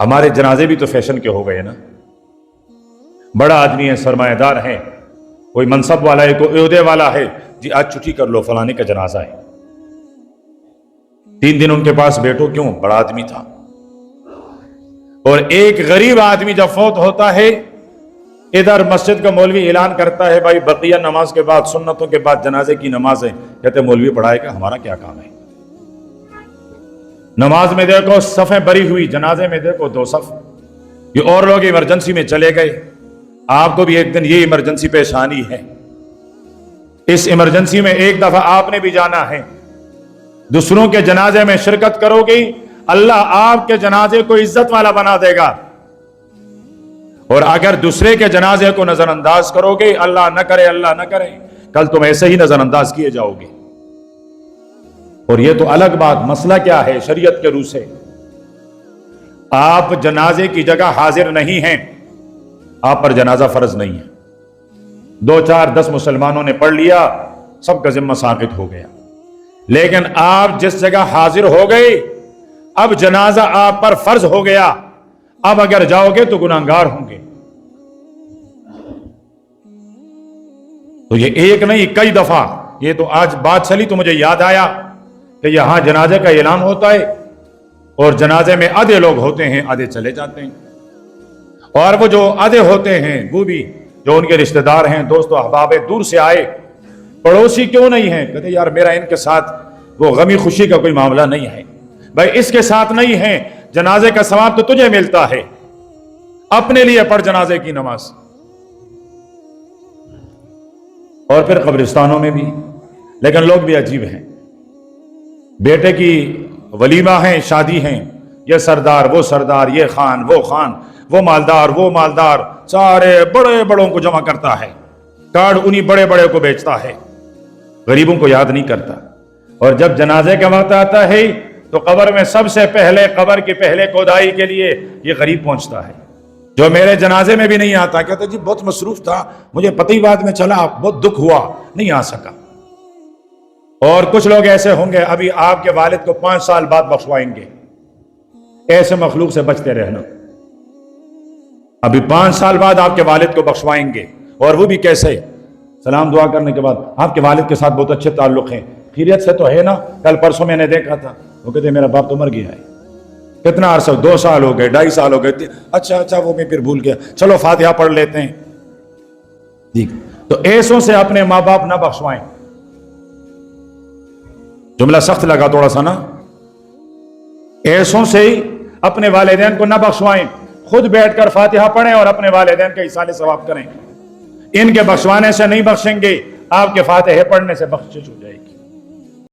ہمارے جنازے بھی تو فیشن کے ہو گئے نا. بڑا آدمی ہے, سرمایہ دار ہے, کوئی منصب والا ہے, کوئی عہدے والا ہے, جی آج چھٹی کر لو, فلانے کا جنازہ ہے. 3 دن ان کے پاس بیٹھو, کیوں؟ بڑا آدمی تھا. اور ایک غریب آدمی جب فوت ہوتا ہے, ادھر مسجد کا مولوی اعلان کرتا ہے بھائی بقیہ نماز کے بعد, سنتوں کے بعد جنازے کی نماز ہے. کہتے مولوی پڑھائے گا, ہمارا کیا کام ہے؟ نماز میں دیکھو صفیں بری ہوئی, جنازے میں دیکھو 2 صف. یہ اور لوگ ایمرجنسی میں چلے گئے, آپ کو بھی ایک دن یہ ایمرجنسی پیش آنی ہے. اس ایمرجنسی میں ایک دفعہ آپ نے بھی جانا ہے. دوسروں کے جنازے میں شرکت کرو گی, اللہ آپ کے جنازے کو عزت والا بنا دے گا. اور اگر دوسرے کے جنازے کو نظر انداز کرو گے, اللہ نہ کرے اللہ نہ کرے, کل تم ایسے ہی نظر انداز کیے جاؤ گے. اور یہ تو الگ بات, مسئلہ کیا ہے شریعت کے روح سے؟ آپ جنازے کی جگہ حاضر نہیں ہیں, آپ پر جنازہ فرض نہیں ہے. 2 4 10 مسلمانوں نے پڑھ لیا, سب کا ذمہ ساقط ہو گیا. لیکن آپ جس جگہ حاضر ہو گئے, اب جنازہ آپ پر فرض ہو گیا, اب اگر جاؤ گے تو گناہگار ہوں گے. تو یہ ایک نہیں کئی دفعہ, یہ تو آج بات چلی تو مجھے یاد آیا کہ یہاں جنازے کا اعلان ہوتا ہے اور جنازے میں آدھے لوگ ہوتے ہیں, آدھے چلے جاتے ہیں. اور وہ جو آدھے ہوتے ہیں وہ بھی جو ان کے رشتہ دار ہیں, دوست و احباب دور سے آئے, پڑوسی کیوں نہیں ہیں, کہتے یار میرا ان کے ساتھ وہ غمی خوشی کا کوئی معاملہ نہیں ہے. بھائی اس کے ساتھ نہیں ہے, جنازے کا ثواب تو تجھے ملتا ہے, اپنے لیے پڑھ جنازے کی نماز. اور پھر قبرستانوں میں بھی, لیکن لوگ بھی عجیب ہیں. بیٹے کی ولیمہ ہیں, شادی ہیں, یہ سردار وہ سردار, یہ خان وہ خان, وہ مالدار وہ مالدار, سارے بڑے بڑوں کو جمع کرتا ہے, کارڈ انہی بڑے بڑے کو بیچتا ہے, غریبوں کو یاد نہیں کرتا. اور جب جنازے کا وقت آتا ہے تو قبر میں سب سے پہلے, قبر کی پہلے کھدائی کے لیے یہ غریب پہنچتا ہے, جو میرے جنازے میں بھی نہیں آتا. کہتا جی بہت مصروف تھا, مجھے پتہ ہی بعد میں چلا, بہت دکھ ہوا, نہیں آ سکا. اور کچھ لوگ ایسے ہوں گے ابھی آپ کے والد کو 5 سال بعد بخشوائیں گے. ایسے مخلوق سے بچتے رہنا. ابھی 5 سال بعد آپ کے والد کو بخشوائیں گے, اور وہ بھی کیسے؟ سلام دعا کرنے کے بعد, آپ کے والد کے ساتھ بہت اچھے تعلق ہیں, خیریت سے تو ہے نا, کل پرسوں میں نے دیکھا تھا. وہ کہتے میرا باپ تو مر گیا ہے. کتنا عرصہ, 2 سال ہو گئے, 2.5 سال ہو گئے. اچھا وہ میں پھر بھول گیا, چلو فاتحہ پڑھ لیتے ہیں. ٹھیک, تو ایسوں سے اپنے ماں باپ نہ بخشوائیں. جملہ سخت لگا تھوڑا سا نا, ایسوں سے ہی اپنے والدین کو نہ بخشوائیں. خود بیٹھ کر فاتحہ پڑھیں اور اپنے والدین کا ایصال ثواب کریں. ان کے بخشوانے سے نہیں بخشیں گے, آپ کے فاتحے پڑھنے سے بخشش ہو جائے.